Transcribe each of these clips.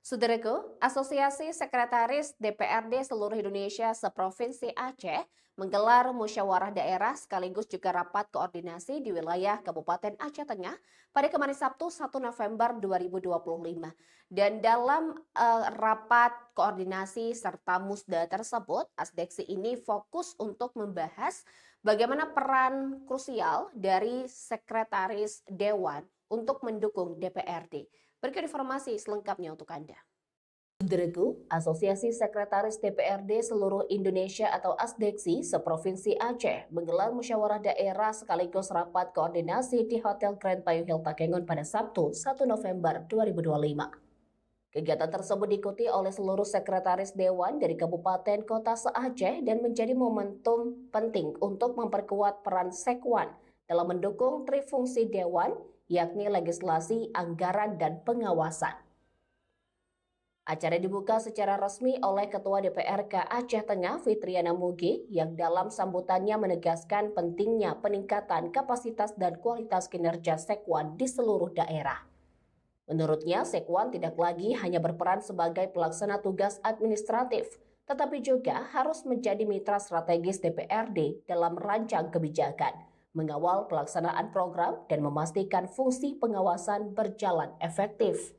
Saudaraku, Asosiasi Sekretaris DPRD seluruh Indonesia seprovinsi Aceh menggelar musyawarah daerah sekaligus juga rapat koordinasi di wilayah Kabupaten Aceh Tengah pada kemarin Sabtu 1 November 2025. Dan dalam rapat koordinasi serta musda tersebut, Asdeksi ini fokus untuk membahas bagaimana peran krusial dari Sekretaris Dewan untuk mendukung DPRD. Berikut informasi selengkapnya untuk Anda. Saudaraku, Asosiasi Sekretaris DPRD seluruh Indonesia atau ASDEKSI seprovinsi Aceh menggelar musyawarah daerah sekaligus rapat koordinasi di Hotel Grand Payu Hill Takengon pada Sabtu 1 November 2025. Kegiatan tersebut diikuti oleh seluruh sekretaris dewan dari kabupaten kota se-Aceh dan menjadi momentum penting untuk memperkuat peran Sekwan dalam mendukung trifungsi dewan, yakni legislasi, anggaran, dan pengawasan. Acara dibuka secara resmi oleh Ketua DPRK Aceh Tengah Fitriana Mugi yang dalam sambutannya menegaskan pentingnya peningkatan kapasitas dan kualitas kinerja Sekwan di seluruh daerah. Menurutnya, Sekwan tidak lagi hanya berperan sebagai pelaksana tugas administratif, tetapi juga harus menjadi mitra strategis DPRD dalam merancang kebijakan, mengawal pelaksanaan program, dan memastikan fungsi pengawasan berjalan efektif.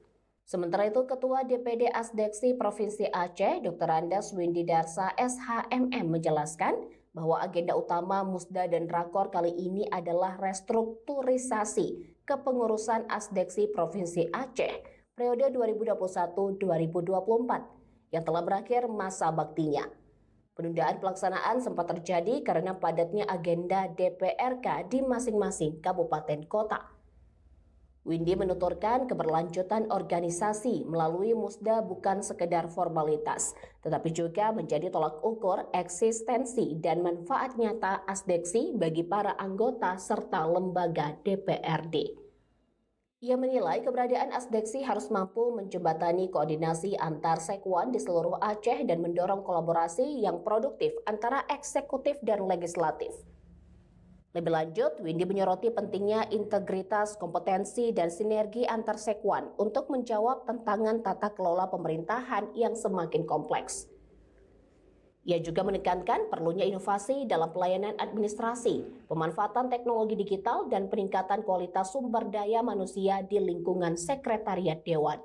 Sementara itu, Ketua DPD ASDEKSI Provinsi Aceh, Dr. Andes Windy Darsa SHMM menjelaskan bahwa agenda utama Musda dan Rakor kali ini adalah restrukturisasi kepengurusan ASDEKSI Provinsi Aceh periode 2021-2024 yang telah berakhir masa baktinya. Penundaan pelaksanaan sempat terjadi karena padatnya agenda DPRK di masing-masing kabupaten kota. Windy menuturkan keberlanjutan organisasi melalui Musda bukan sekedar formalitas, tetapi juga menjadi tolak ukur eksistensi dan manfaat nyata ASDEKSI bagi para anggota serta lembaga DPRD. Ia menilai keberadaan ASDEKSI harus mampu menjembatani koordinasi antar sekwan di seluruh Aceh dan mendorong kolaborasi yang produktif antara eksekutif dan legislatif. Lebih lanjut, Windy menyoroti pentingnya integritas, kompetensi, dan sinergi antar sekwan untuk menjawab tantangan tata kelola pemerintahan yang semakin kompleks. Ia juga menekankan perlunya inovasi dalam pelayanan administrasi, pemanfaatan teknologi digital, dan peningkatan kualitas sumber daya manusia di lingkungan Sekretariat Dewan.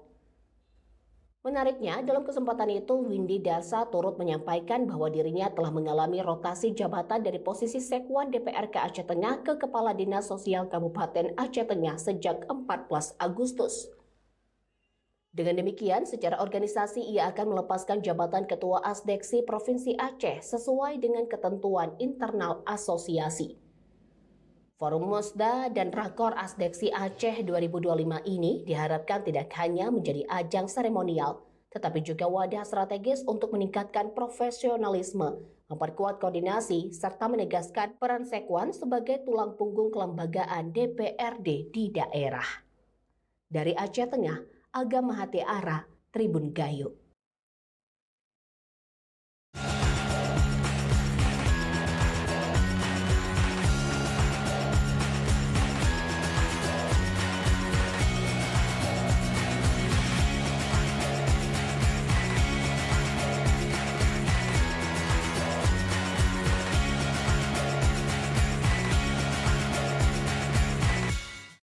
Menariknya, dalam kesempatan itu, Windy Darsa turut menyampaikan bahwa dirinya telah mengalami rotasi jabatan dari posisi Sekwan DPRK Aceh Tengah ke Kepala Dinas Sosial Kabupaten Aceh Tengah sejak 14 Agustus. Dengan demikian, secara organisasi ia akan melepaskan jabatan Ketua ASDEKSI Provinsi Aceh sesuai dengan ketentuan internal asosiasi. Forum Musda dan Rakor ASDEKSI Aceh 2025 ini diharapkan tidak hanya menjadi ajang seremonial, tetapi juga wadah strategis untuk meningkatkan profesionalisme, memperkuat koordinasi, serta menegaskan peran Sekwan sebagai tulang punggung kelembagaan DPRD di daerah. Dari Aceh Tengah, Agam Mahati Ara, Tribun Gayo.